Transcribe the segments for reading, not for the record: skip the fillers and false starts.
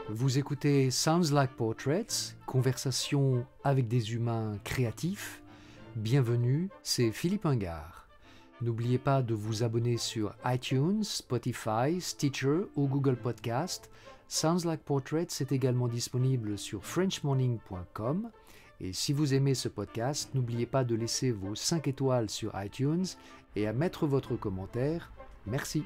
Vous écoutez Sounds Like Portraits, conversation avec des humains créatifs. Bienvenue, c'est Philippe Ingard. N'oubliez pas de vous abonner sur iTunes, Spotify, Stitcher ou Google Podcast. Sounds Like Portraits est également disponible sur frenchmorning.com. Et si vous aimez ce podcast, n'oubliez pas de laisser vos 5 étoiles sur iTunes et à mettre votre commentaire. Merci.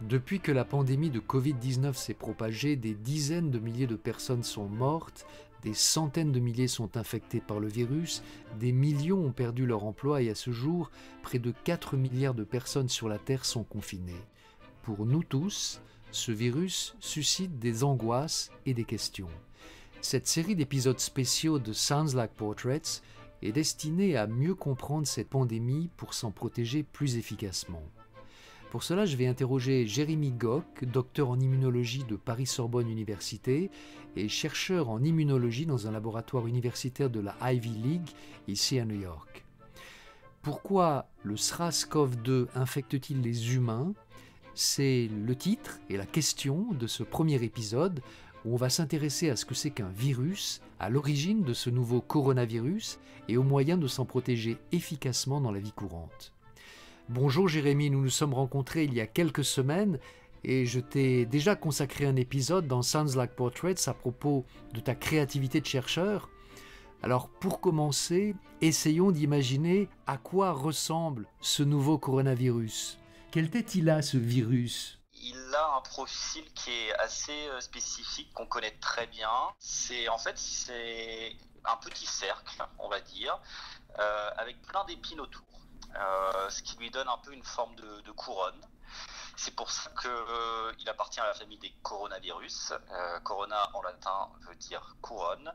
Depuis que la pandémie de Covid-19 s'est propagée, des dizaines de milliers de personnes sont mortes, des centaines de milliers sont infectés par le virus, des millions ont perdu leur emploi et à ce jour, près de 4 milliards de personnes sur la Terre sont confinées. Pour nous tous, ce virus suscite des angoisses et des questions. Cette série d'épisodes spéciaux de Sounds Like Portraits est destinée à mieux comprendre cette pandémie pour s'en protéger plus efficacement. Pour cela, je vais interroger Jérémy Gok, docteur en immunologie de Paris-Sorbonne Université et chercheur en immunologie dans un laboratoire universitaire de la Ivy League, ici à New York. Pourquoi le SRAS-CoV-2 infecte-t-il les humains ? C'est le titre et la question de ce premier épisode où on va s'intéresser à ce que c'est qu'un virus, à l'origine de ce nouveau coronavirus et aux moyens de s'en protéger efficacement dans la vie courante. Bonjour Jérémy, nous nous sommes rencontrés il y a quelques semaines et je t'ai déjà consacré un épisode dans Sounds Like Portraits à propos de ta créativité de chercheur. Alors pour commencer, essayons d'imaginer à quoi ressemble ce nouveau coronavirus. Quelle tête il a ce virus ? Il a un profil qui est assez spécifique, qu'on connaît très bien. C'est un petit cercle, on va dire, avec plein d'épines autour. Ce qui lui donne un peu une forme de couronne. C'est pour ça qu'il appartient à la famille des coronavirus. Corona en latin veut dire couronne.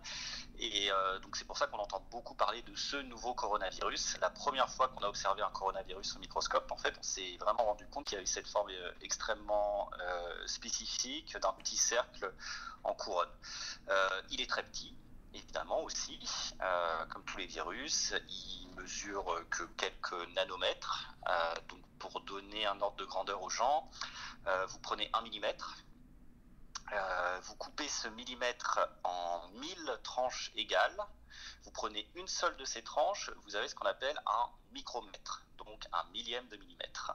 Et donc c'est pour ça qu'on entend beaucoup parler de ce nouveau coronavirus. La première fois qu'on a observé un coronavirus au microscope, en fait, on s'est vraiment rendu compte qu'il y avait cette forme extrêmement spécifique d'un petit cercle en couronne. Il est très petit. Évidemment aussi, comme tous les virus, il mesure que quelques nanomètres. Donc pour donner un ordre de grandeur aux gens, vous prenez 1 millimètre, vous coupez ce millimètre en 1000 tranches égales, vous prenez une seule de ces tranches, vous avez ce qu'on appelle un micromètre, donc 1 millième de millimètre.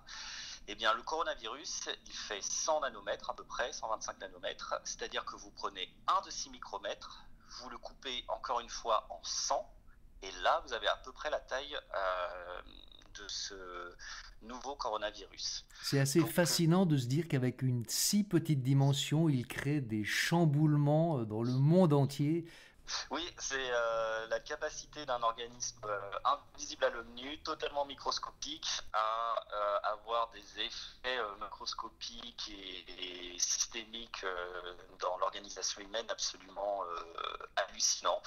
Eh bien, le coronavirus, il fait 100 nanomètres à peu près, 125 nanomètres, c'est-à-dire que vous prenez un de 6 micromètres, vous le coupez encore une fois en 100, et là, vous avez à peu près la taille de ce nouveau coronavirus. C'est assez fascinant de se dire qu'avec une si petite dimension, il crée des chamboulements dans le monde entier. Oui, c'est la capacité d'un organisme invisible à l'œil nu, totalement microscopique, à avoir des effets macroscopiques et systémiques dans l'organisation humaine absolument hallucinants.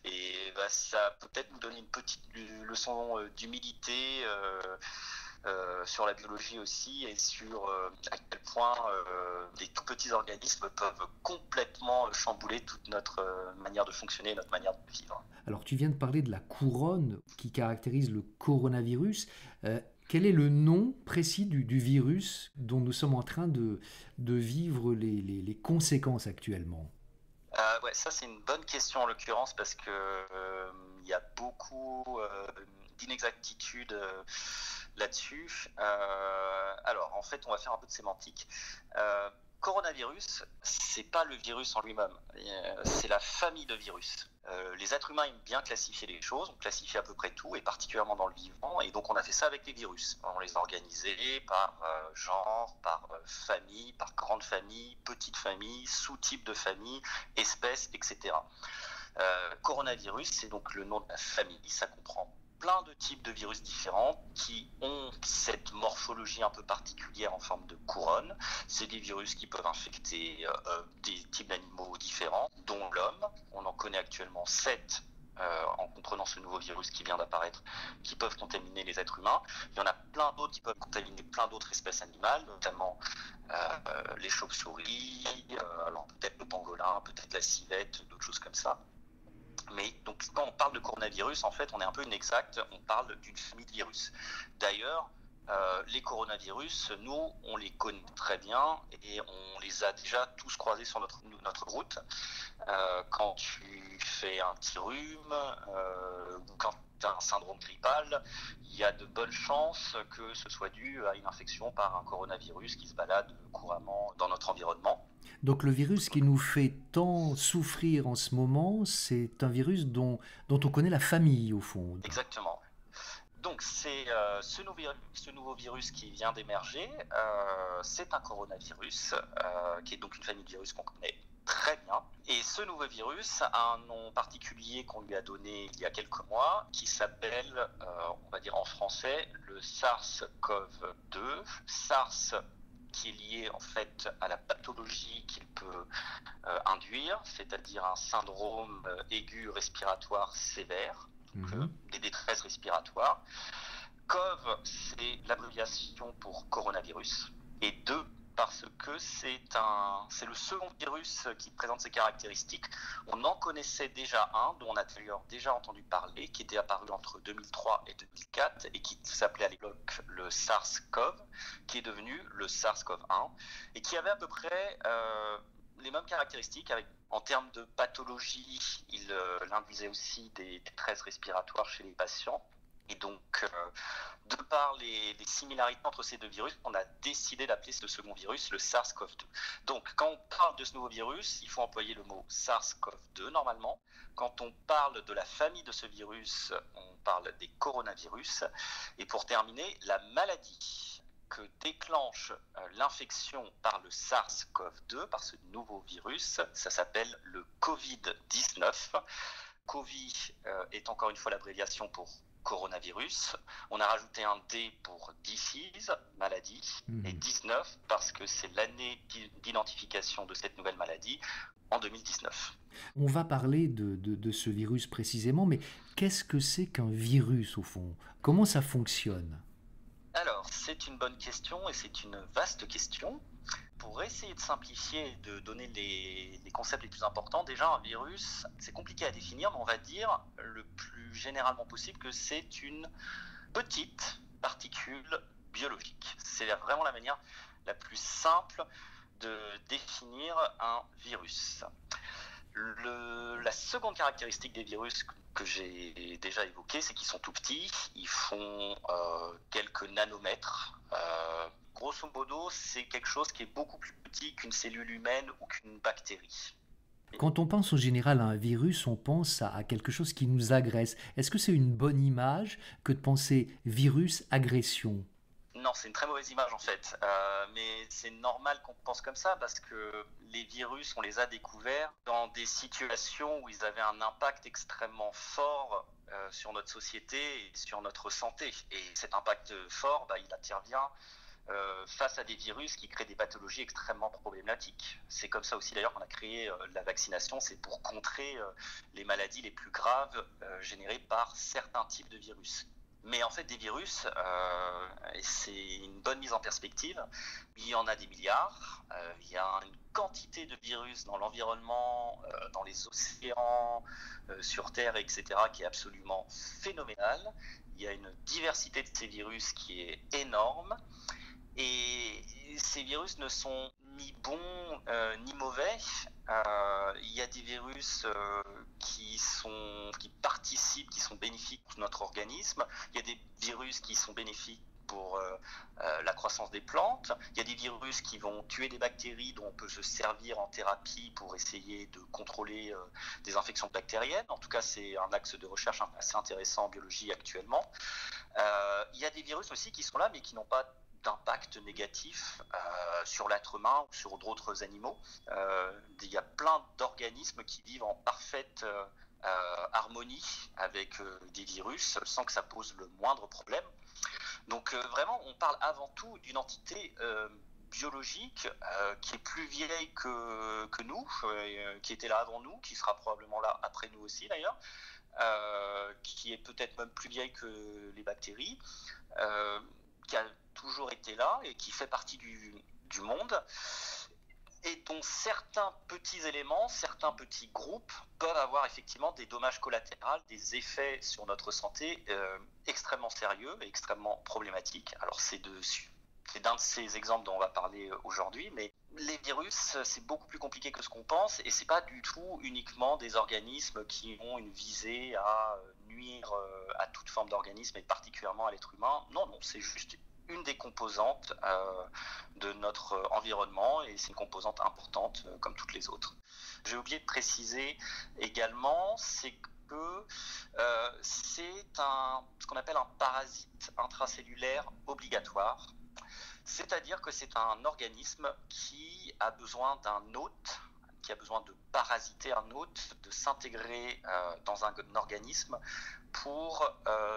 Et ça peut peut-être nous donner une petite leçon d'humilité sur la biologie aussi et sur à quel point des tout petits organismes peuvent complètement chambouler toute notre manière de fonctionner, notre manière de vivre. Alors tu viens de parler de la couronne qui caractérise le coronavirus. Quel est le nom précis du virus dont nous sommes en train de vivre les conséquences actuellement ? Ouais, ça c'est une bonne question en l'occurrence parce que il y a beaucoup d'inexactitudes là-dessus. Alors en fait on va faire un peu de sémantique. Coronavirus, c'est pas le virus en lui-même, c'est la famille de virus. Les êtres humains aiment bien classifier les choses, on classifie à peu près tout, et particulièrement dans le vivant, et donc on a fait ça avec les virus. On les a organisés par genre, par famille, par grande famille, petite famille, sous-type de famille, espèce, etc. Coronavirus, c'est donc le nom de la famille, ça comprend plein de types de virus différents qui ont cette morphologie un peu particulière en forme de couronne. C'est des virus qui peuvent infecter des types d'animaux différents, dont l'homme. On en connaît actuellement 7 en comprenant ce nouveau virus qui vient d'apparaître, qui peuvent contaminer les êtres humains. Il y en a plein d'autres qui peuvent contaminer plein d'autres espèces animales, notamment les chauves-souris, alors peut-être le pangolin, peut-être la civette, d'autres choses comme ça. Mais donc quand on parle de coronavirus, en fait, on est un peu inexact, on parle d'une famille de virus. D'ailleurs, Les coronavirus, nous, on les connaît très bien et on les a déjà tous croisés sur notre route. Quand tu fais un petit rhume ou quand tu as un syndrome grippal, il y a de bonnes chances que ce soit dû à une infection par un coronavirus qui se balade couramment dans notre environnement. Donc le virus qui nous fait tant souffrir en ce moment, c'est un virus dont on connaît la famille au fond. Exactement. Donc c'est ce nouveau virus qui vient d'émerger, c'est un coronavirus, qui est donc une famille de virus qu'on connaît très bien. Et ce nouveau virus a un nom particulier qu'on lui a donné il y a quelques mois, qui s'appelle, on va dire en français, le SARS-CoV-2. SARS qui est lié en fait à la pathologie qu'il peut induire, c'est-à-dire un syndrome aigu respiratoire sévère, des détresses respiratoires. CoV, c'est l'abréviation pour coronavirus. Et 2, parce que c'est le second virus qui présente ces caractéristiques. On en connaissait déjà un, dont on a d'ailleurs déjà entendu parler, qui était apparu entre 2003 et 2004, et qui s'appelait à l'époque le SARS-CoV, qui est devenu le SARS-CoV-1, et qui avait à peu près les mêmes caractéristiques. En termes de pathologie, il induisait aussi des détresses respiratoires chez les patients. Et donc, de par les similarités entre ces deux virus, on a décidé d'appeler ce second virus le SARS-CoV-2. Donc, quand on parle de ce nouveau virus, il faut employer le mot SARS-CoV-2 normalement. Quand on parle de la famille de ce virus, on parle des coronavirus. Et pour terminer, la maladie que déclenche l'infection par le SARS-CoV-2, par ce nouveau virus, ça s'appelle le Covid-19. Covid est encore une fois l'abréviation pour coronavirus. On a rajouté un D pour disease, maladie, et 19 parce que c'est l'année d'identification de cette nouvelle maladie en 2019. On va parler de ce virus précisément, mais qu'est-ce que c'est qu'un virus au fond? Comment ça fonctionne? Alors, c'est une bonne question et c'est une vaste question. Pour essayer de simplifier et de donner les concepts les plus importants, déjà un virus, c'est compliqué à définir, mais on va dire le plus généralement possible que c'est une petite particule biologique. C'est vraiment la manière la plus simple de définir un virus. La seconde caractéristique des virus que j'ai déjà évoqué, c'est qu'ils sont tout petits, ils font quelques nanomètres. Grosso modo, c'est quelque chose qui est beaucoup plus petit qu'une cellule humaine ou qu'une bactérie. Quand on pense au général à un virus, on pense à quelque chose qui nous agresse. Est-ce que c'est une bonne image que de penser virus, agression? Non, c'est une très mauvaise image en fait, mais c'est normal qu'on pense comme ça parce que les virus, on les a découverts dans des situations où ils avaient un impact extrêmement fort sur notre société et sur notre santé. Et cet impact fort, il intervient face à des virus qui créent des pathologies extrêmement problématiques. C'est comme ça aussi d'ailleurs qu'on a créé la vaccination, c'est pour contrer les maladies les plus graves générées par certains types de virus. Mais en fait, des virus, c'est une bonne mise en perspective. Il y en a des milliards. Il y a une quantité de virus dans l'environnement, dans les océans, sur Terre, etc., qui est absolument phénoménale. Il y a une diversité de ces virus qui est énorme. Et ces virus ne sont ni bons ni mauvais. Il y a des virus qui participent, qui sont bénéfiques pour notre organisme. Il y a des virus qui sont bénéfiques pour la croissance des plantes. Il y a des virus qui vont tuer des bactéries dont on peut se servir en thérapie pour essayer de contrôler des infections bactériennes. En tout cas, c'est un axe de recherche assez intéressant en biologie actuellement. Il y a des virus aussi qui sont là mais qui n'ont pas d'impact négatif sur l'être humain ou sur d'autres animaux. Il y a plein d'organismes qui vivent en parfaite harmonie avec des virus sans que ça pose le moindre problème. Donc vraiment, on parle avant tout d'une entité biologique qui est plus vieille que nous, qui était là avant nous, qui sera probablement là après nous aussi d'ailleurs, qui est peut-être même plus vieille que les bactéries, qui a toujours été là et qui fait partie du monde. et dont certains petits éléments, certains petits groupes peuvent avoir effectivement des dommages collatéraux, des effets sur notre santé extrêmement sérieux et extrêmement problématiques. Alors c'est d'un de ces exemples dont on va parler aujourd'hui, mais les virus, c'est beaucoup plus compliqué que ce qu'on pense, et c'est pas du tout uniquement des organismes qui ont une visée à nuire à toute forme d'organisme, et particulièrement à l'être humain. Non, c'est juste une des composantes de notre environnement, et c'est une composante importante comme toutes les autres. J'ai oublié de préciser également, c'est que c'est ce qu'on appelle un parasite intracellulaire obligatoire. C'est-à-dire que c'est un organisme qui a besoin d'un hôte, qui a besoin de parasiter un hôte, de s'intégrer dans un organisme pour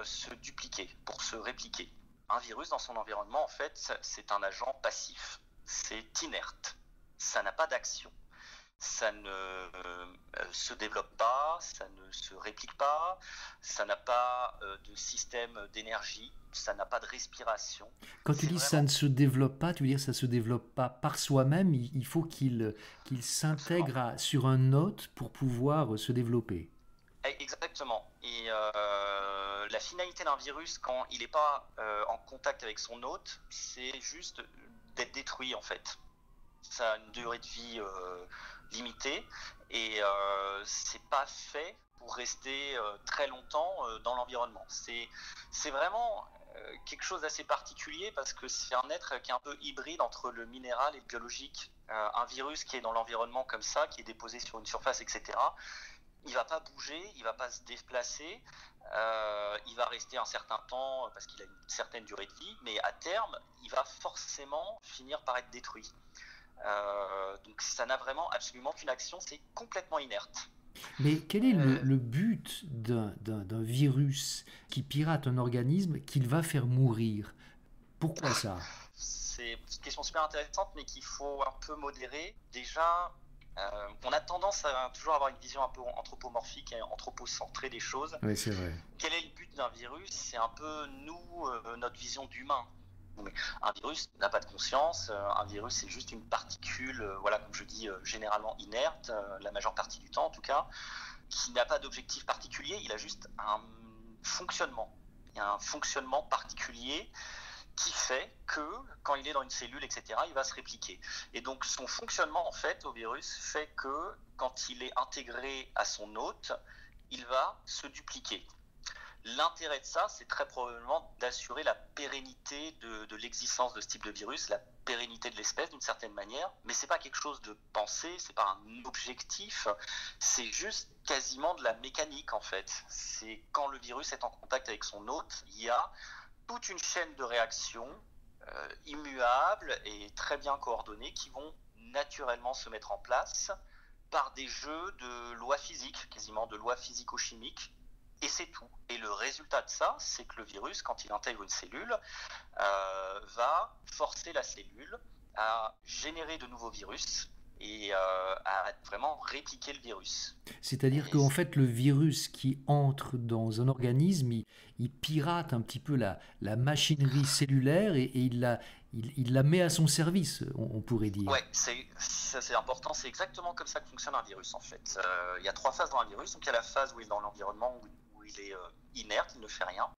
se dupliquer, pour se répliquer. Un virus dans son environnement, en fait, c'est un agent passif, c'est inerte, ça n'a pas d'action. Ça ne se développe pas, ça ne se réplique pas, ça n'a pas de système d'énergie, ça n'a pas de respiration. Quand tu dis ça ne se développe pas, tu veux dire ça ne se développe pas par soi-même, il faut qu'il s'intègre sur un hôte pour pouvoir se développer. Exactement. Et la finalité d'un virus, quand il n'est pas en contact avec son hôte, c'est juste d'être détruit en fait. Ça a une durée de vie limitée et c'est pas fait pour rester très longtemps dans l'environnement. C'est vraiment quelque chose d'assez particulier parce que c'est un être qui est un peu hybride entre le minéral et le biologique. Un virus qui est dans l'environnement comme ça, qui est déposé sur une surface, etc., il va pas bouger, il va pas se déplacer, il va rester un certain temps parce qu'il a une certaine durée de vie, mais à terme, il va forcément finir par être détruit. Donc ça n'a vraiment absolument qu'une action, c'est complètement inerte. Mais quel est le but d'un virus qui pirate un organisme qu'il va faire mourir? Pourquoi ça? C'est une question super intéressante, mais qu'il faut un peu modérer. Déjà, on a tendance à toujours avoir une vision un peu anthropomorphique et anthropocentrée des choses. Oui, c'est vrai. Quel est le but d'un virus? C'est un peu nous, notre vision d'humain. Un virus n'a pas de conscience, un virus c'est juste une particule, voilà, comme je dis, généralement inerte, la majeure partie du temps en tout cas, qui n'a pas d'objectif particulier, il a juste un fonctionnement. Il y a un fonctionnement particulier qui fait que quand il est dans une cellule, etc., il va se répliquer. Et donc son fonctionnement en fait au virus fait que quand il est intégré à son hôte, il va se dupliquer. L'intérêt de ça, c'est très probablement d'assurer la pérennité de l'existence de ce type de virus, la pérennité de l'espèce d'une certaine manière, mais c'est pas quelque chose de pensé, c'est pas un objectif, c'est juste quasiment de la mécanique en fait. C'est quand le virus est en contact avec son hôte, il y a toute une chaîne de réactions immuables et très bien coordonnées qui vont naturellement se mettre en place par des jeux de lois physiques, quasiment de lois physico-chimiques. Et c'est tout. Et le résultat de ça, c'est que le virus, quand il intègre une cellule, va forcer la cellule à générer de nouveaux virus et à vraiment répliquer le virus. C'est-à-dire qu'en fait, le virus qui entre dans un organisme, il pirate un petit peu la machinerie cellulaire et il la met à son service, on pourrait dire. Ouais, ça c'est important, c'est exactement comme ça que fonctionne un virus en fait. Il y a 3 phases dans un virus, donc il y a la phase où il est dans l'environnement, où il est inerte, il ne fait rien.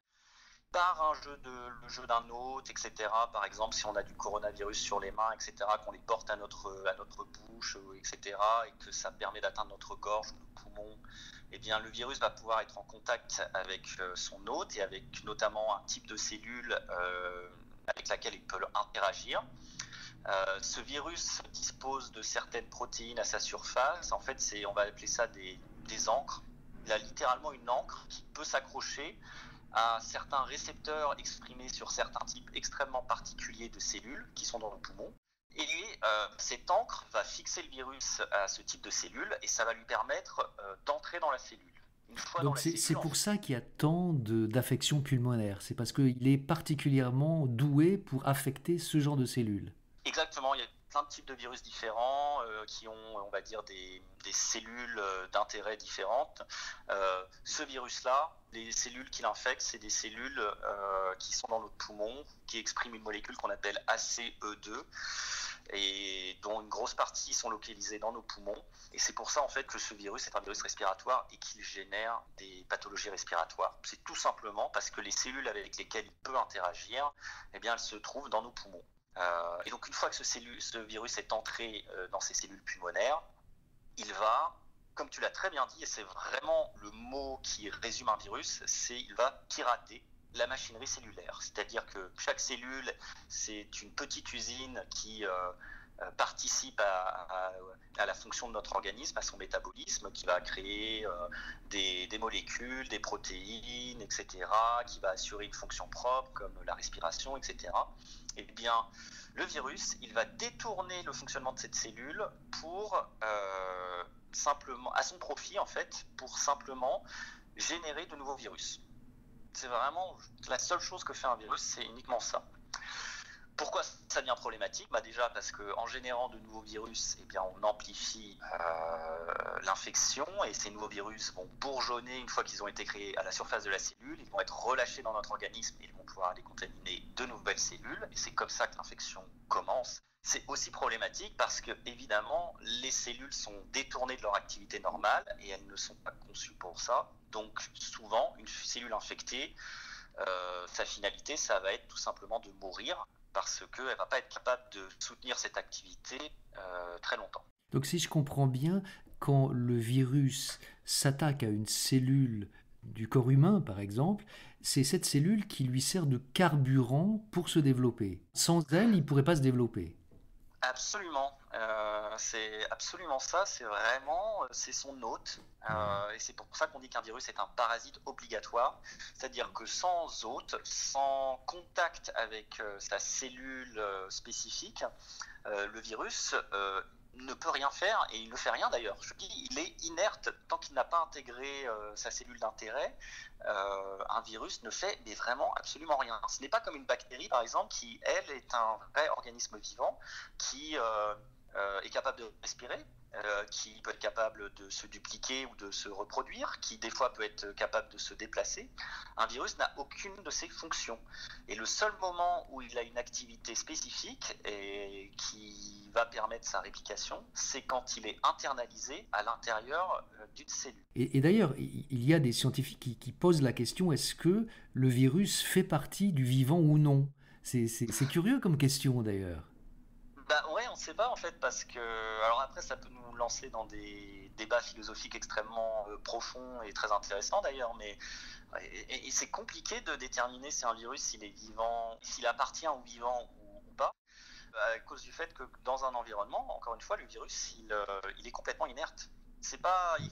Par le jeu d'un hôte, etc. Par exemple, si on a du coronavirus sur les mains, etc., qu'on les porte à notre bouche, etc., et que ça permet d'atteindre notre gorge, nos poumons, eh bien, le virus va pouvoir être en contact avec son hôte et avec notamment un type de cellule avec laquelle il peut interagir. Ce virus dispose de certaines protéines à sa surface. En fait, on va appeler ça des encres. Il a littéralement une encre qui peut s'accrocher à certains récepteurs exprimés sur certains types extrêmement particuliers de cellules qui sont dans le poumon. Et cette encre va fixer le virus à ce type de cellules et ça va lui permettre d'entrer dans la cellule. Donc c'est pour ça qu'il y a tant d'affections pulmonaires. C'est parce qu'il est particulièrement doué pour affecter ce genre de cellules. Exactement, il y a plein de types de virus différents qui ont, on va dire, des cellules d'intérêt différentes. Ce virus-là, les cellules qui l'infectent, c'est des cellules qui sont dans notre poumon, qui expriment une molécule qu'on appelle ACE2 et dont une grosse partie sont localisées dans nos poumons. Et c'est pour ça en fait que ce virus est un virus respiratoire et qu'il génère des pathologies respiratoires. C'est tout simplement parce que les cellules avec lesquelles il peut interagir, eh bien, elles se trouvent dans nos poumons. Et donc une fois que ce virus est entré dans ces cellules pulmonaires, il va, comme tu l'as très bien dit, et c'est vraiment le mot qui résume un virus, c'est il va pirater la machinerie cellulaire. C'est-à-dire que chaque cellule, c'est une petite usine qui participe à la fonction de notre organisme, à son métabolisme, qui va créer des molécules, des protéines, etc., qui va assurer une fonction propre, comme la respiration, etc. Eh bien, le virus, il va détourner le fonctionnement de cette cellule pour simplement, à son profit en fait, pour simplement générer de nouveaux virus. C'est vraiment la seule chose que fait un virus, c'est uniquement ça. Pourquoi ça devient problématique ? Déjà parce qu'en générant de nouveaux virus, eh bien, on amplifie l'infection et ces nouveaux virus vont bourgeonner une fois qu'ils ont été créés à la surface de la cellule, ils vont être relâchés dans notre organisme et ils vont pouvoir aller contaminer de nouvelles cellules et c'est comme ça que l'infection commence. C'est aussi problématique parce que, évidemment, les cellules sont détournées de leur activité normale et elles ne sont pas conçues pour ça. Donc, souvent, une cellule infectée, sa finalité, ça va être tout simplement de mourir parce qu'elle ne va pas être capable de soutenir cette activité très longtemps. Donc, si je comprends bien, quand le virus s'attaque à une cellule du corps humain, par exemple, c'est cette cellule qui lui sert de carburant pour se développer. Sans elle, il ne pourrait pas se développer. Absolument, c'est absolument ça, c'est son hôte, et c'est pour ça qu'on dit qu'un virus est un parasite obligatoire, c'est-à-dire que sans hôte, sans contact avec sa cellule spécifique, le virus ne peut rien faire, et il ne fait rien d'ailleurs. Je dis, il est inerte tant qu'il n'a pas intégré sa cellule d'intérêt. Un virus ne fait mais vraiment absolument rien. Ce n'est pas comme une bactérie par exemple qui, elle, est un vrai organisme vivant qui est capable de respirer, qui peut être capable de se dupliquer ou de se reproduire, qui des fois peut être capable de se déplacer. Un virus n'a aucune de ces fonctions. Et le seul moment où il a une activité spécifique et qui va permettre sa réplication, c'est quand il est internalisé à l'intérieur d'une cellule. Et d'ailleurs, il y a des scientifiques qui posent la question, est-ce que le virus fait partie du vivant ou non ? C'est curieux comme question d'ailleurs. Ouais, on ne sait pas en fait parce que alors après ça peut nous lancer dans des débats philosophiques extrêmement profonds et très intéressants d'ailleurs, mais et c'est compliqué de déterminer si un virus s'il est vivant, s'il appartient au vivant ou pas, à cause du fait que dans un environnement, encore une fois, le virus il est complètement inerte. C'est pas, il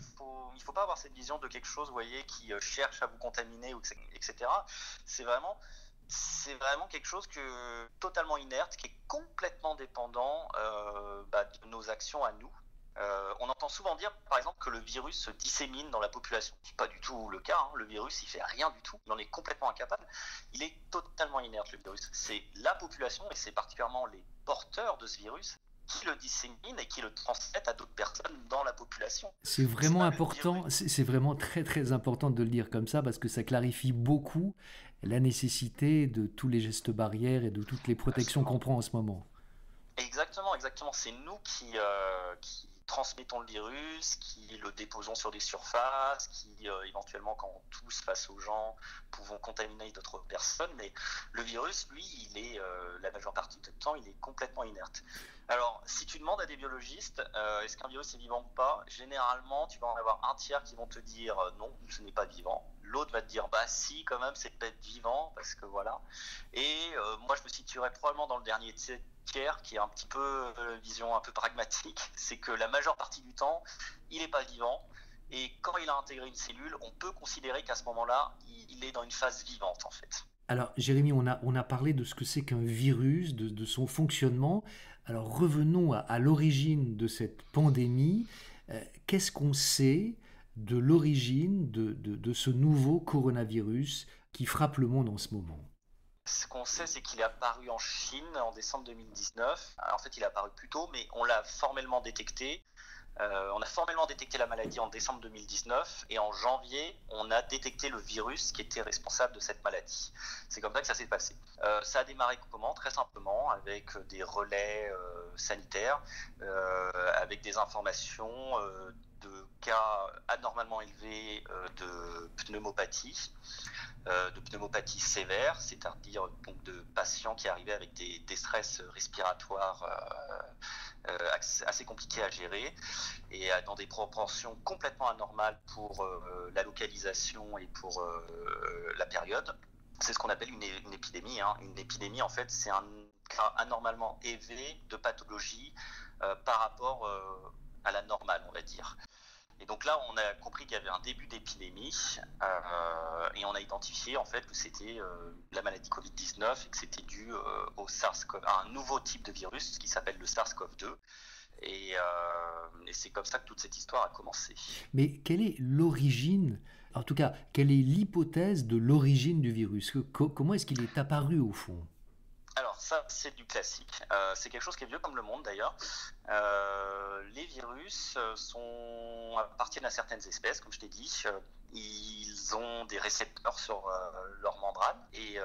faut pas avoir cette vision de quelque chose, vous voyez, qui cherche à vous contaminer, etc. C'est vraiment quelque chose totalement inerte, qui est complètement dépendant de nos actions à nous. On entend souvent dire, par exemple, que le virus se dissémine dans la population. Ce n'est pas du tout le cas. Le virus, il fait rien du tout. Il en est complètement incapable. Il est totalement inerte, le virus. C'est la population, et c'est particulièrement les porteurs de ce virus, qui le disséminent et qui le transmettent à d'autres personnes dans la population. C'est vraiment important, c'est vraiment très très important de le dire comme ça parce que ça clarifie beaucoup la nécessité de tous les gestes barrières et de toutes les protections qu'on prend en ce moment. Exactement. C'est nous qui transmettons le virus, qui le déposons sur des surfaces, qui éventuellement quand on tousse face aux gens pouvons contaminer d'autres personnes, mais le virus, lui, il est la majeure partie du temps, il est complètement inerte. Alors, si tu demandes à des biologistes est-ce qu'un virus est vivant ou pas, généralement tu vas en avoir un tiers qui vont te dire non, ce n'est pas vivant. L'autre va te dire bah si, quand même, c'est peut-être vivant parce que voilà. Et moi je me situerais probablement dans le dernier tiers qui est un petit peu vision un peu pragmatique, c'est que la majeure partie du temps il n'est pas vivant et quand il a intégré une cellule, on peut considérer qu'à ce moment-là il est dans une phase vivante en fait. Alors Jérémy, on a parlé de ce que c'est qu'un virus, de son fonctionnement. Alors revenons à l'origine de cette pandémie. Qu'est-ce qu'on sait de l'origine de ce nouveau coronavirus qui frappe le monde en ce moment ? Ce qu'on sait, c'est qu'il est apparu en Chine en décembre 2019. En fait, il est apparu plus tôt, mais on l'a formellement détecté. On a formellement détecté la maladie en décembre 2019 et en janvier, on a détecté le virus qui était responsable de cette maladie. C'est comme ça que ça s'est passé. Ça a démarré comment? Très simplement, avec des relais sanitaires, avec des informations de cas anormalement élevés de pneumopathie sévère, c'est-à-dire donc de patients qui arrivaient avec des stress respiratoires assez compliqués à gérer et dans des proportions complètement anormales pour la localisation et pour la période. C'est ce qu'on appelle une épidémie. Une épidémie, en fait, c'est un cas anormalement élevé de pathologie par rapport à la normale, on va dire. Et donc là, on a compris qu'il y avait un début d'épidémie et on a identifié en fait que c'était la maladie Covid-19 et que c'était dû au à un nouveau type de virus qui s'appelle le SARS-CoV-2. Et c'est comme ça que toute cette histoire a commencé. Mais quelle est l'origine, en tout cas, quelle est l'hypothèse de l'origine du virus? Comment est-ce qu'il est apparu au fond? Alors ça, c'est du classique. C'est quelque chose qui est vieux comme le monde d'ailleurs. Les virus appartiennent à certaines espèces, comme je t'ai dit. Ils ont des récepteurs sur leur membrane et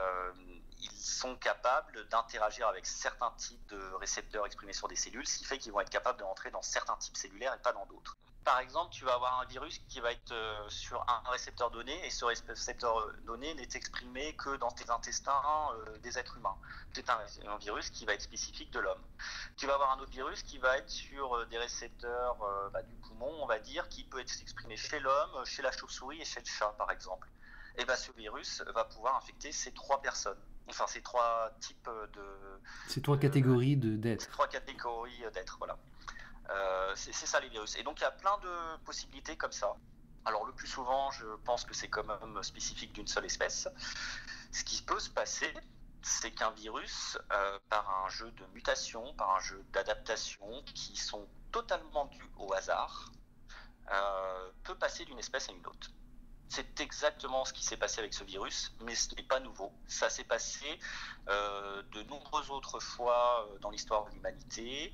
ils sont capables d'interagir avec certains types de récepteurs exprimés sur des cellules, ce qui fait qu'ils vont être capables de rentrer dans certains types cellulaires et pas dans d'autres. Par exemple, tu vas avoir un virus qui va être sur un récepteur donné et ce récepteur donné n'est exprimé que dans tes intestins des êtres humains. C'est un virus qui va être spécifique de l'homme. Tu vas avoir un autre virus qui va être sur des récepteurs du poumon, on va dire, qui peut être exprimé chez l'homme, chez la chauve-souris et chez le chat, par exemple. Et bien, ce virus va pouvoir infecter ces trois personnes. Enfin, ces trois types Ces trois catégories d'êtres. Ces trois catégories d'êtres, voilà. C'est ça les virus. Et donc il y a plein de possibilités comme ça. Alors le plus souvent, je pense que c'est quand même spécifique d'une seule espèce. Ce qui peut se passer, c'est qu'un virus, par un jeu de mutation, par un jeu d'adaptation, qui sont totalement dus au hasard, peut passer d'une espèce à une autre. C'est exactement ce qui s'est passé avec ce virus, mais ce n'est pas nouveau. Ça s'est passé de nombreuses autres fois dans l'histoire de l'humanité.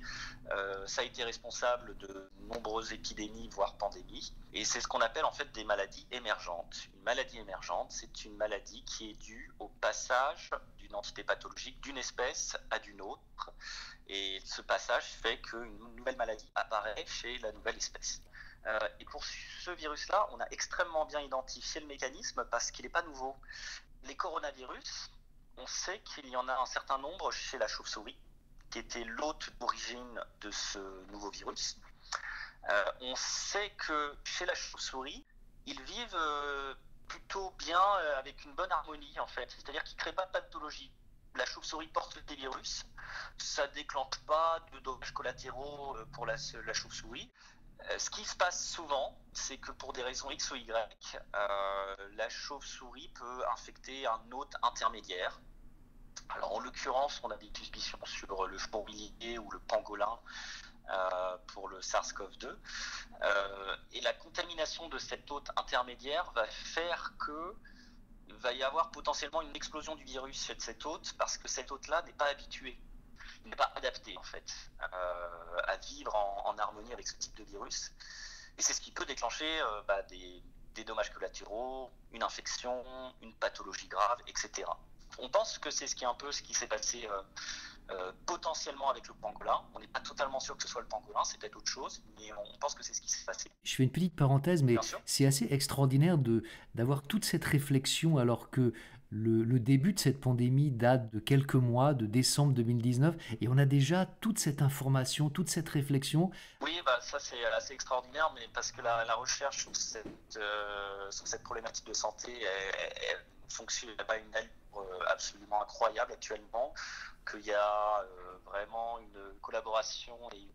Ça a été responsable de nombreuses épidémies, voire pandémies. Et c'est ce qu'on appelle en fait des maladies émergentes. Une maladie émergente, c'est une maladie qui est due au passage d'une entité pathologique d'une espèce à d'une autre. Et ce passage fait qu'une nouvelle maladie apparaît chez la nouvelle espèce. Et pour ce virus-là, on a extrêmement bien identifié le mécanisme parce qu'il n'est pas nouveau. Les coronavirus, on sait qu'il y en a un certain nombre chez la chauve-souris, qui était l'hôte d'origine de ce nouveau virus. On sait que chez la chauve-souris, ils vivent plutôt bien avec une bonne harmonie, en fait. C'est-à-dire qu'ils ne créent pas de pathologie. La chauve-souris porte des virus, ça ne déclenche pas de dommages collatéraux pour la chauve-souris. Ce qui se passe souvent, c'est que pour des raisons X ou Y, la chauve-souris peut infecter un hôte intermédiaire. Alors en l'occurrence, on a des suspicions sur le fourmilier ou le pangolin pour le SARS-CoV-2. Et la contamination de cet hôte intermédiaire va faire qu'il va y avoir potentiellement une explosion du virus chez cet hôte parce que cet hôte-là n'est pas habitué. Il n'est pas adapté en fait à vivre en harmonie avec ce type de virus. Et c'est ce qui peut déclencher des dommages collatéraux, une infection, une pathologie grave, etc. On pense que c'est ce qui s'est passé potentiellement avec le pangolin. On n'est pas totalement sûr que ce soit le pangolin, c'est peut-être autre chose, mais on pense que c'est ce qui s'est passé. Je fais une petite parenthèse, mais c'est assez extraordinaire d'avoir toute cette réflexion alors que le début de cette pandémie date de quelques mois, de décembre 2019, et on a déjà toute cette information, toute cette réflexion. Oui, ça c'est assez extraordinaire, mais parce que la recherche sur cette problématique de santé, elle fonctionne à une allure absolument incroyable actuellement, qu'il y a vraiment une collaboration et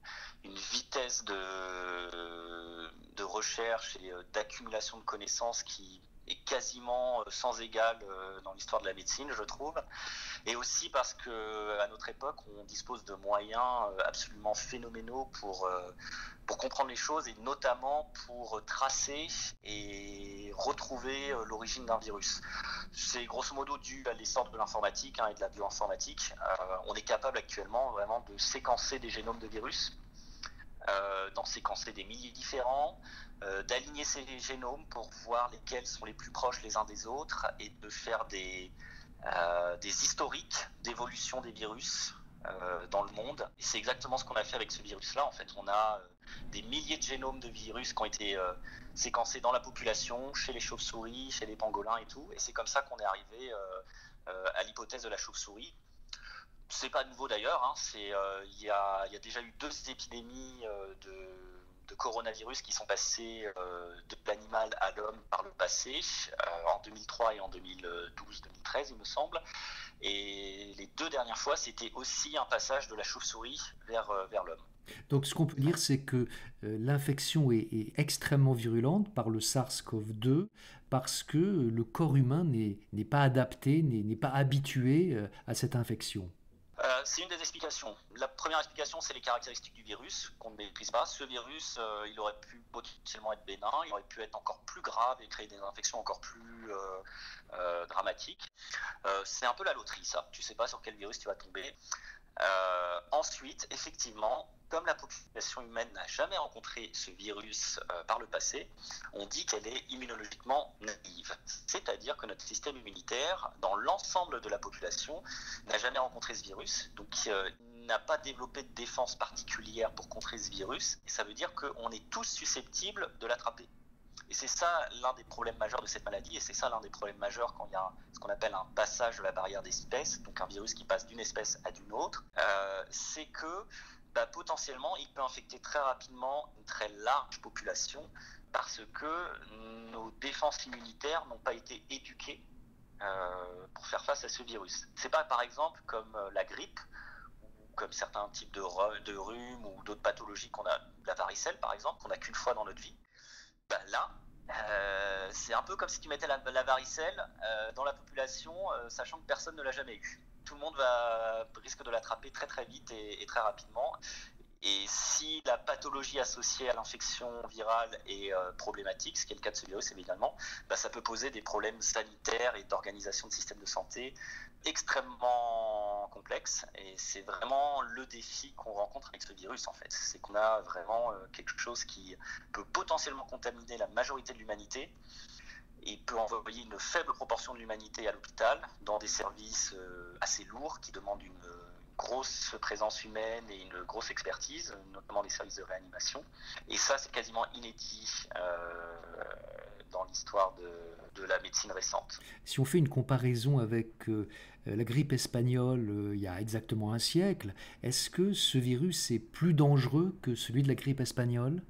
une vitesse de recherche et d'accumulation de connaissances qui est quasiment sans égal dans l'histoire de la médecine, je trouve. Et aussi parce qu'à notre époque, on dispose de moyens absolument phénoménaux pour comprendre les choses et notamment pour tracer et retrouver l'origine d'un virus. C'est grosso modo dû à l'essor de l'informatique et de la bioinformatique. On est capable actuellement vraiment de séquencer des génomes de virus, d'en séquencer des milliers différents, d'aligner ces génomes pour voir lesquels sont les plus proches les uns des autres et de faire des historiques d'évolution des virus dans le monde. Et c'est exactement ce qu'on a fait avec ce virus-là. En fait, on a des milliers de génomes de virus qui ont été séquencés dans la population, chez les chauves-souris, chez les pangolins et tout. Et c'est comme ça qu'on est arrivé à l'hypothèse de la chauve-souris. C'est pas nouveau d'ailleurs, hein. Y a déjà eu 2 épidémies de coronavirus qui sont passées de l'animal à l'homme par le passé, en 2003 et en 2012-2013 il me semble. Et les 2 dernières fois, c'était aussi un passage de la chauve-souris vers l'homme. Donc ce qu'on peut dire, c'est que l'infection est extrêmement virulente par le SARS-CoV-2 parce que le corps humain n'est pas adapté, n'est pas habitué à cette infection. C'est une des explications. La première explication, c'est les caractéristiques du virus qu'on ne maîtrise pas. Ce virus, il aurait pu potentiellement être bénin, il aurait pu être encore plus grave et créer des infections encore plus dramatiques. C'est un peu la loterie, ça. Tu ne sais pas sur quel virus tu vas tomber. Ensuite, effectivement, comme la population humaine n'a jamais rencontré ce virus par le passé, on dit qu'elle est immunologiquement naïve. C'est-à-dire que notre système immunitaire, dans l'ensemble de la population, n'a jamais rencontré ce virus, donc n'a pas développé de défense particulière pour contrer ce virus, et ça veut dire qu'on est tous susceptibles de l'attraper. Et c'est ça l'un des problèmes majeurs de cette maladie, et c'est ça l'un des problèmes majeurs quand il y a ce qu'on appelle un passage de la barrière d'espèce, donc un virus qui passe d'une espèce à d'une autre, c'est que potentiellement il peut infecter très rapidement une très large population parce que nos défenses immunitaires n'ont pas été éduquées pour faire face à ce virus. C'est pas par exemple comme la grippe, ou comme certains types de rhume ou d'autres pathologies qu'on a, la varicelle par exemple, qu'on n'a qu'une fois dans notre vie. Là, c'est un peu comme si tu mettais la varicelle dans la population, sachant que personne ne l'a jamais eu. Tout le monde risque de l'attraper très très vite et très rapidement. Et si la pathologie associée à l'infection virale est problématique, ce qui est le cas de ce virus évidemment, ça peut poser des problèmes sanitaires et d'organisation de système de santé extrêmement complexes. Et c'est vraiment le défi qu'on rencontre avec ce virus en fait. C'est qu'on a vraiment quelque chose qui peut potentiellement contaminer la majorité de l'humanité et peut envoyer une faible proportion de l'humanité à l'hôpital dans des services assez lourds qui demandent une grosse présence humaine et une grosse expertise, notamment les services de réanimation. Et ça, c'est quasiment inédit dans l'histoire de la médecine récente. Si on fait une comparaison avec la grippe espagnole il y a exactement un siècle, est-ce que ce virus est plus dangereux que celui de la grippe espagnole ?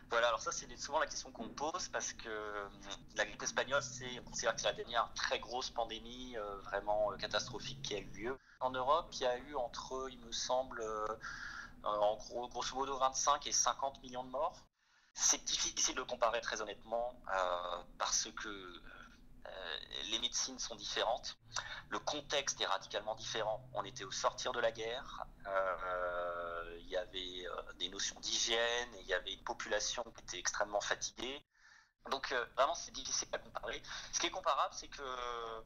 Voilà, alors ça c'est souvent la question qu'on me pose parce que la grippe espagnole, on considère que c'est la dernière très grosse pandémie vraiment catastrophique qui a eu lieu. En Europe, il y a eu entre, il me semble, en gros, grosso modo 25 et 50 millions de morts. C'est difficile de comparer très honnêtement parce que les médecines sont différentes, le contexte est radicalement différent. On était au sortir de la guerre, il y avait des notions d'hygiène, et il y avait une population qui était extrêmement fatiguée. Donc vraiment c'est difficile à comparer. Ce qui est comparable, c'est que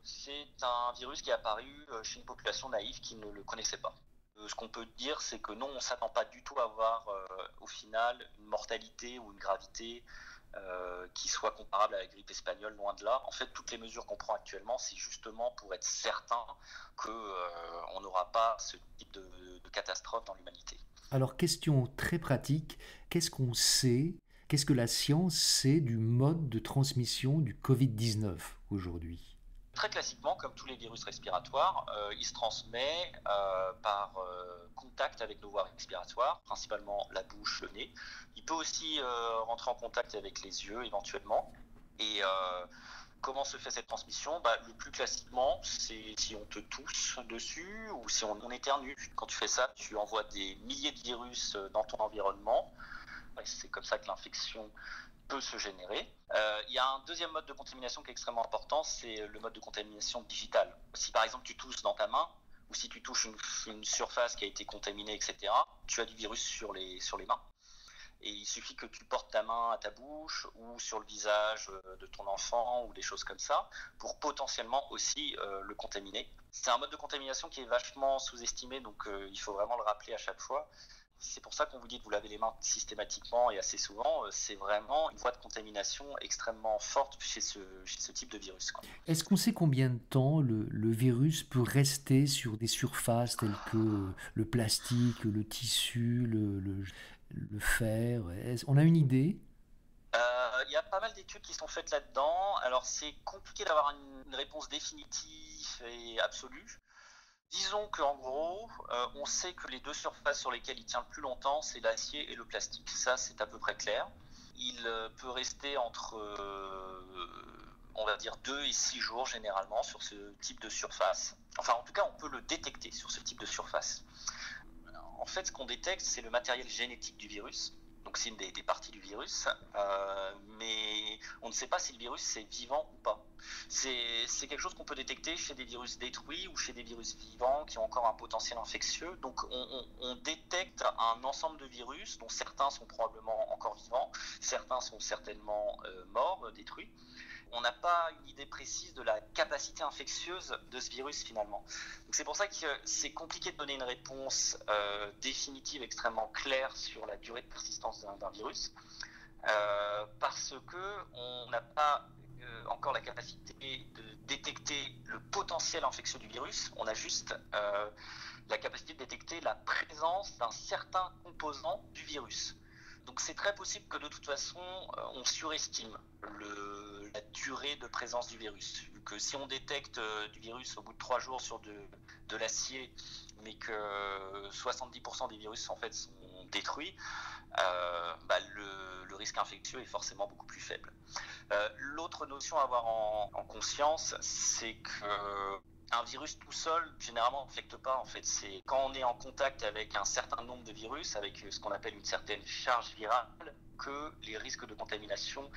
c'est un virus qui est apparu chez une population naïve qui ne le connaissait pas. Ce qu'on peut dire, c'est que non, on ne s'attend pas du tout à avoir au final une mortalité ou une gravité qui soit comparable à la grippe espagnole, loin de là. En fait, toutes les mesures qu'on prend actuellement, c'est justement pour être certain qu'on n'aura pas ce type de catastrophe dans l'humanité. Alors, question très pratique, qu'est-ce qu'on sait, qu'est-ce que la science sait du mode de transmission du Covid-19 aujourd'hui ? Très classiquement, comme tous les virus respiratoires, il se transmet par contact avec nos voies respiratoires, principalement la bouche, le nez. Il peut aussi rentrer en contact avec les yeux éventuellement. Et comment se fait cette transmission ? Le plus classiquement, c'est si on te tousse dessus ou si on éternue. Quand tu fais ça, tu envoies des milliers de virus dans ton environnement. et c'est comme ça que l'infection peut se générer. Il y a un deuxième mode de contamination qui est extrêmement important, c'est le mode de contamination digitale. Si par exemple tu tousses dans ta main, ou si tu touches une surface qui a été contaminée, etc., tu as du virus sur les mains. Et il suffit que tu portes ta main à ta bouche ou sur le visage de ton enfant ou des choses comme ça pour potentiellement aussi le contaminer. C'est un mode de contamination qui est vachement sous-estimé, donc il faut vraiment le rappeler à chaque fois. C'est pour ça qu'on vous dit de vous laver les mains systématiquement et assez souvent. C'est vraiment une voie de contamination extrêmement forte chez ce type de virus, quoi. Est-ce qu'on sait combien de temps le virus peut rester sur des surfaces telles que le plastique, le tissu, le fer? On a une idée? Il y a pas mal d'études qui sont faites là-dedans. Alors c'est compliqué d'avoir une réponse définitive et absolue. Disons qu'en gros, on sait que les deux surfaces sur lesquelles il tient le plus longtemps, c'est l'acier et le plastique. Ça, c'est à peu près clair. Il peut rester entre, on va dire, 2 et 6 jours généralement sur ce type de surface. Enfin, en tout cas, on peut le détecter sur ce type de surface. En fait, ce qu'on détecte, c'est le matériel génétique du virus. Donc c'est une des parties du virus, mais on ne sait pas si le virus est vivant ou pas. C'est quelque chose qu'on peut détecter chez des virus détruits ou chez des virus vivants qui ont encore un potentiel infectieux. Donc on détecte un ensemble de virus dont certains sont probablement encore vivants, certains sont certainement morts, détruits. On n'a pas une idée précise de la capacité infectieuse de ce virus finalement. Donc c'est pour ça que c'est compliqué de donner une réponse définitive extrêmement claire sur la durée de persistance d'un virus, parce qu'on n'a pas encore la capacité de détecter le potentiel infectieux du virus. On a juste la capacité de détecter la présence d'un certain composant du virus. Donc c'est très possible que de toute façon, on surestime la durée de présence du virus. Vu que si on détecte du virus au bout de 3 jours sur de l'acier, mais que 70% des virus en fait sont détruits, le risque infectieux est forcément beaucoup plus faible. L'autre notion à avoir en conscience, c'est que un virus tout seul, généralement, n'infecte pas. En fait, c'est quand on est en contact avec un certain nombre de virus, avec ce qu'on appelle une certaine charge virale, que les risques de contamination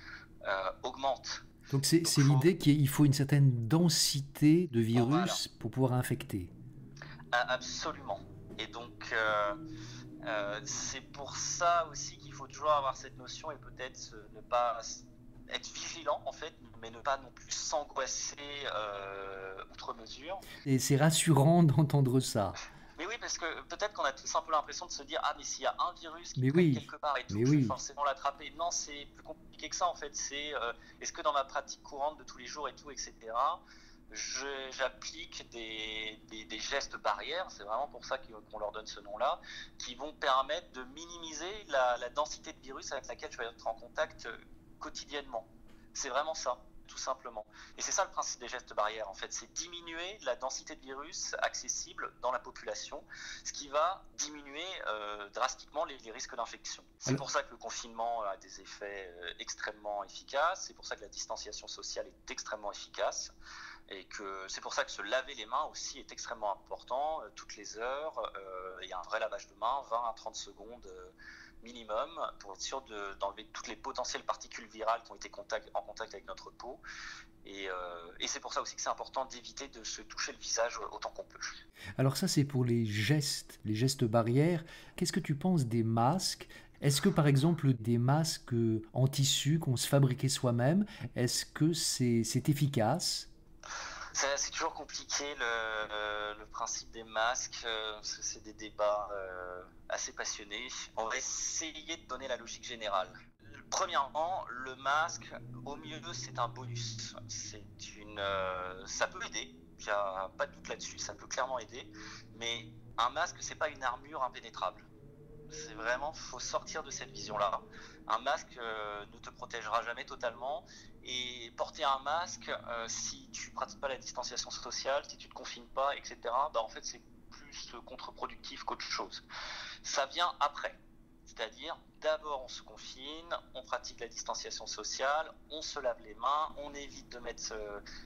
augmentent. Donc c'est l'idée qu'il faut une certaine densité de virus pour pouvoir infecter. Absolument. Et donc, c'est pour ça aussi qu'il faut toujours avoir cette notion et peut-être ne pas être vigilant en fait, mais ne pas non plus s'angoisser outre mesure. Et c'est rassurant d'entendre ça. Mais oui, parce que peut-être qu'on a tous un peu l'impression de se dire ah mais s'il y a un virus qui traîne quelque part et tout, je vais forcément l'attraper. Non, c'est plus compliqué que ça en fait. C'est est-ce que dans ma pratique courante de tous les jours et tout, etc., j'applique des gestes barrières, c'est vraiment pour ça qu'on leur donne ce nom-là, qui vont permettre de minimiser la densité de virus avec laquelle je vais être en contact quotidiennement. C'est vraiment ça, tout simplement. Et c'est ça le principe des gestes barrières, en fait, c'est diminuer la densité de virus accessible dans la population, ce qui va diminuer drastiquement les risques d'infection. C'est pour ça que le confinement a des effets extrêmement efficaces, c'est pour ça que la distanciation sociale est extrêmement efficace, et que c'est pour ça que se laver les mains aussi est extrêmement important, toutes les heures, il y a un vrai lavage de mains, 20 à 30 secondes minimum, pour être sûr d'enlever toutes les potentielles particules virales qui ont été en contact avec notre peau. Et c'est pour ça aussi que c'est important d'éviter de se toucher le visage autant qu'on peut. Alors ça, c'est pour les gestes barrières. Qu'est-ce que tu penses des masques ? Est-ce que, par exemple, des masques en tissu qu'on se fabriquait soi-même, est-ce que c'est efficace ? C'est toujours compliqué le principe des masques, parce que c'est des débats assez passionnés. On va essayer de donner la logique générale. Premièrement, le masque, au mieux, c'est un bonus. Ça peut aider, il n'y a pas de doute là-dessus, ça peut clairement aider, mais un masque, c'est pas une armure impénétrable. C'est vraiment, faut sortir de cette vision-là. Un masque ne te protégera jamais totalement, et porter un masque, si tu pratiques pas la distanciation sociale, si tu te confines pas, etc., en fait c'est plus contre-productif qu'autre chose. Ça vient après. C'est-à-dire, d'abord on se confine, on pratique la distanciation sociale, on se lave les mains, on évite de mettre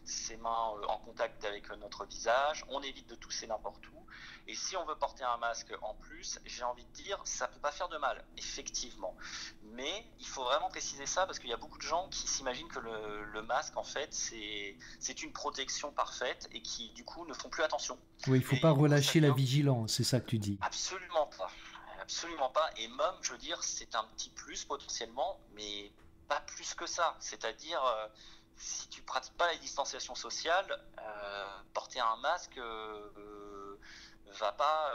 ses mains en contact avec notre visage, on évite de tousser n'importe où. Et si on veut porter un masque en plus, j'ai envie de dire, ça peut pas faire de mal, effectivement. Mais il faut vraiment préciser ça parce qu'il y a beaucoup de gens qui s'imaginent que le masque, en fait, c'est une protection parfaite et qui, du coup, ne font plus attention. Oui, il ne faut Et pas du coup, ça relâcher la devient vigilance, c'est ça que tu dis. absolument pas. Absolument pas. Et même, je veux dire, c'est un petit plus potentiellement, mais pas plus que ça. C'est-à-dire, si tu pratiques pas la distanciation sociale, porter un masque va pas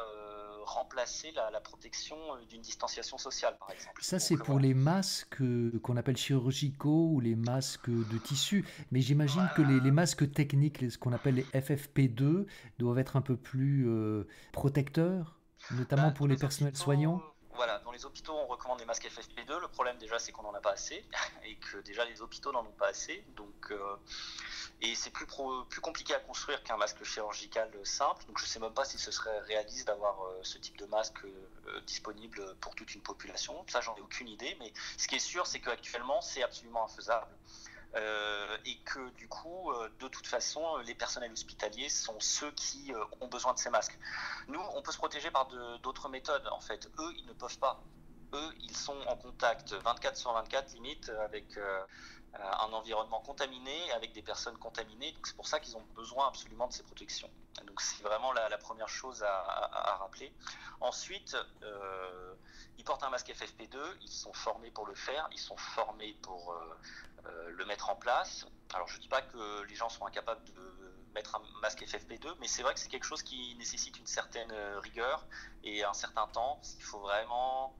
remplacer la protection d'une distanciation sociale, par exemple. Ça, c'est Donc pour voilà. les masques qu'on appelle chirurgicaux ou les masques de tissu. Mais j'imagine que les masques techniques, ce qu'on appelle les FFP2, doivent être un peu plus protecteurs, notamment pour Dans les les personnels hôpitaux, soignants. voilà, dans les hôpitaux, on recommande des masques FFP2. Le problème déjà, c'est qu'on n'en a pas assez et que déjà les hôpitaux n'en ont pas assez. Donc, et c'est plus compliqué à construire qu'un masque chirurgical simple. Donc, je ne sais même pas si ce serait réaliste d'avoir ce type de masque disponible pour toute une population. Ça, j'en ai aucune idée. Mais ce qui est sûr, c'est qu'actuellement, c'est absolument infaisable. Et que du coup, de toute façon, les personnels hospitaliers sont ceux qui ont besoin de ces masques. Nous, on peut se protéger par d'autres méthodes, en fait. Eux, ils ne peuvent pas. Eux, ils sont en contact 24 sur 24, limite, avec un environnement contaminé, avec des personnes contaminées. Donc, c'est pour ça qu'ils ont besoin absolument de ces protections. Donc, c'est vraiment la première chose à rappeler. Ensuite, ils portent un masque FFP2, ils sont formés pour le faire, ils sont formés pour le mettre en place. Alors, je ne dis pas que les gens sont incapables de mettre un masque FFP2, mais c'est vrai que c'est quelque chose qui nécessite une certaine rigueur et un certain temps. Il faut vraiment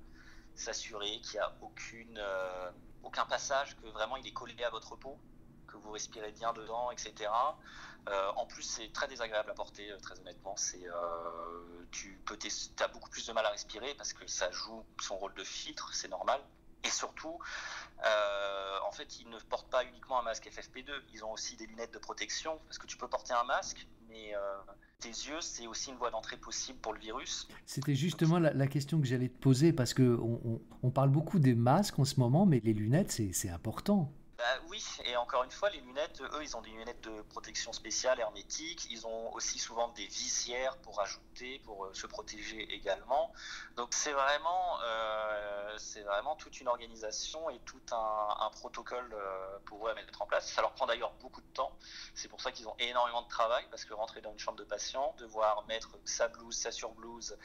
s'assurer qu'il n'y a aucun passage, que vraiment il est collé à votre peau, que vous respirez bien dedans, etc. En plus, c'est très désagréable à porter, très honnêtement. Tu as beaucoup plus de mal à respirer parce que ça joue son rôle de filtre, c'est normal. Et surtout, en fait, ils ne portent pas uniquement un masque FFP2, ils ont aussi des lunettes de protection, parce que tu peux porter un masque, mais tes yeux, c'est aussi une voie d'entrée possible pour le virus. C'était Donc, justement la question que j'allais te poser, parce qu'on parle beaucoup des masques en ce moment, mais les lunettes, c'est important. oui, et encore une fois, les lunettes, eux, ils ont des lunettes de protection spéciale hermétiques. Ils ont aussi souvent des visières pour ajouter, pour se protéger également. Donc c'est vraiment toute une organisation et tout un protocole pour eux à mettre en place. Ça leur prend d'ailleurs beaucoup de temps. C'est pour ça qu'ils ont énormément de travail, parce que rentrer dans une chambre de patient, devoir mettre sa blouse, sa surblouse,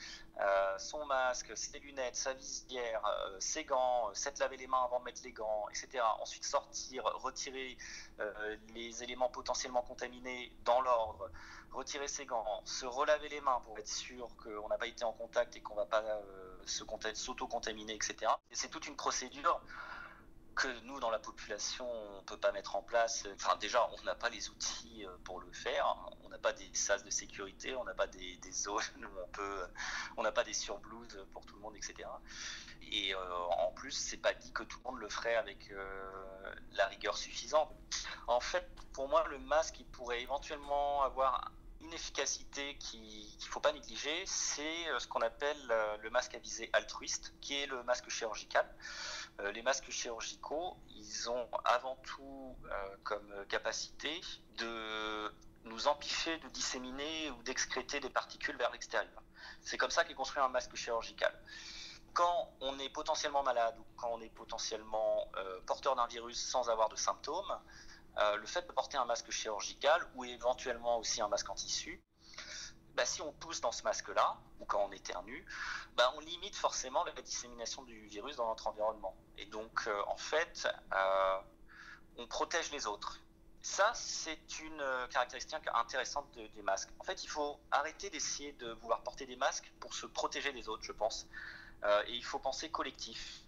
son masque, ses lunettes, sa visière, ses gants, s'être laver les mains avant de mettre les gants, etc. Ensuite sortir, retirer les éléments potentiellement contaminés dans l'ordre, retirer ses gants, se relaver les mains pour être sûr qu'on n'a pas été en contact et qu'on ne va pas s'auto-contaminer, etc. Et c'est toute une procédure que nous, dans la population, on ne peut pas mettre en place. Enfin, déjà, on n'a pas les outils pour le faire. On n'a pas des sas de sécurité, on n'a pas des zones où on n'a pas des surblouses pour tout le monde, etc. Et en plus, c'est pas dit que tout le monde le ferait avec la rigueur suffisante. En fait, pour moi, le masque, il pourrait éventuellement avoir une efficacité qu'il ne faut pas négliger, c'est ce qu'on appelle le masque à visée altruiste, qui est le masque chirurgical. Les masques chirurgicaux, ils ont avant tout comme capacité de nous empêcher de disséminer ou d'excréter des particules vers l'extérieur. C'est comme ça qu'est construit un masque chirurgical. Quand on est potentiellement malade ou quand on est potentiellement porteur d'un virus sans avoir de symptômes, le fait de porter un masque chirurgical ou éventuellement aussi un masque en tissu, si on tousse dans ce masque-là, ou quand on éternue, on limite forcément la dissémination du virus dans notre environnement. Et donc, en fait, on protège les autres. Ça, c'est une caractéristique intéressante des masques. En fait, il faut arrêter d'essayer de vouloir porter des masques pour se protéger des autres, je pense. Et il faut penser collectif.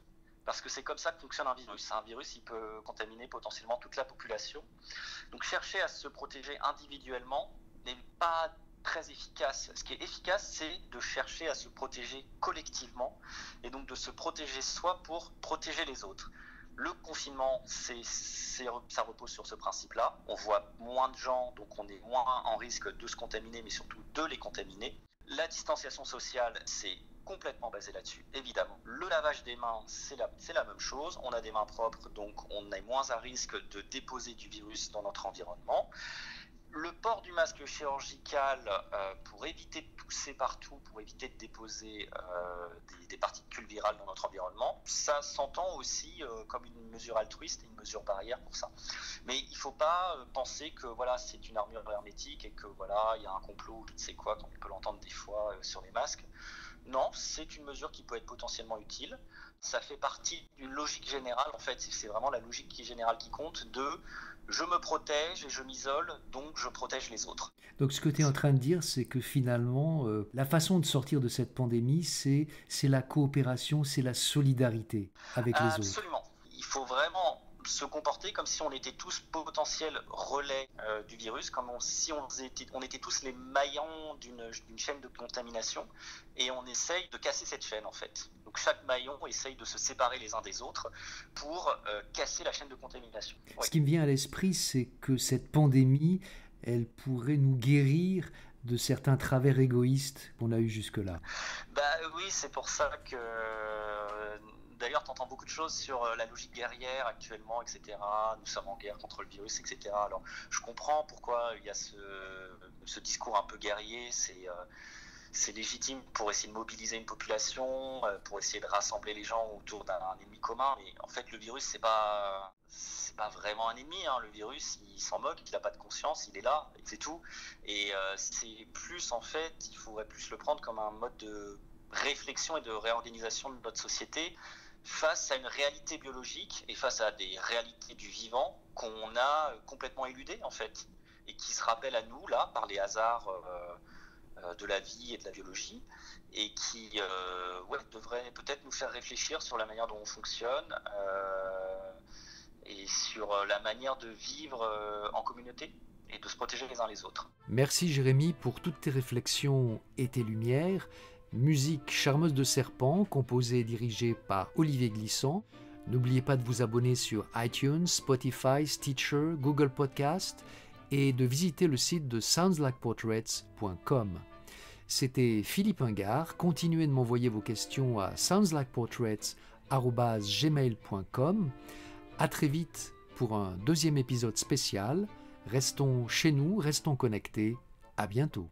Parce que c'est comme ça que fonctionne un virus. Un virus, il peut contaminer potentiellement toute la population. Donc chercher à se protéger individuellement n'est pas très efficace. Ce qui est efficace, c'est de chercher à se protéger collectivement et donc de se protéger soi pour protéger les autres. Le confinement, ça repose sur ce principe-là. On voit moins de gens, donc on est moins en risque de se contaminer, mais surtout de les contaminer. La distanciation sociale, c'est complètement basé là-dessus, évidemment. Le lavage des mains, c'est la même chose. On a des mains propres, donc on est moins à risque de déposer du virus dans notre environnement. Le port du masque chirurgical pour éviter de tousser partout, pour éviter de déposer des particules virales dans notre environnement, ça s'entend aussi comme une mesure altruiste et une mesure barrière pour ça. Mais il ne faut pas penser que voilà, c'est une armure hermétique et que voilà, il y a un complot ou je ne sais quoi, comme on peut l'entendre des fois sur les masques. Non, c'est une mesure qui peut être potentiellement utile. Ça fait partie d'une logique générale, en fait, c'est vraiment la logique générale qui compte de je me protège et je m'isole, donc je protège les autres. Donc ce que tu es en train de dire, c'est que finalement, la façon de sortir de cette pandémie, c'est la coopération, c'est la solidarité avec les autres. Absolument. Il faut vraiment se comporter comme si on était tous potentiels relais du virus, comme si on était tous les maillons d'une chaîne de contamination, et on essaye de casser cette chaîne en fait. Donc chaque maillon essaye de se séparer les uns des autres pour casser la chaîne de contamination. Oui. Ce qui me vient à l'esprit, c'est que cette pandémie, elle pourrait nous guérir de certains travers égoïstes qu'on a eu jusque-là. Oui, c'est pour ça que d'ailleurs, tu entends beaucoup de choses sur la logique guerrière actuellement, etc. Nous sommes en guerre contre le virus, etc. Alors, je comprends pourquoi il y a ce discours un peu guerrier. C'est légitime pour essayer de mobiliser une population, pour essayer de rassembler les gens autour d'un ennemi commun. Mais en fait, le virus, c'est pas vraiment un ennemi. Hein. Le virus, il s'en moque, il n'a pas de conscience, il est là, c'est tout. Et c'est plus, en fait, il faudrait plus le prendre comme un mode de réflexion et de réorganisation de notre société face à une réalité biologique et face à des réalités du vivant qu'on a complètement éludées, en fait, et qui se rappellent à nous, là, par les hasards de la vie et de la biologie, et qui devrait peut-être nous faire réfléchir sur la manière dont on fonctionne et sur la manière de vivre en communauté et de se protéger les uns les autres. Merci Jérémy pour toutes tes réflexions et tes lumières. Musique Charmeuse de Serpent, composée et dirigée par Olivier Glissant. N'oubliez pas de vous abonner sur iTunes, Spotify, Stitcher, Google Podcast et de visiter le site de soundslikeportraits.com. C'était Philippe Ingard. Continuez de m'envoyer vos questions à soundslikeportraits@gmail.com. À très vite pour un deuxième épisode spécial. Restons chez nous, restons connectés. À bientôt.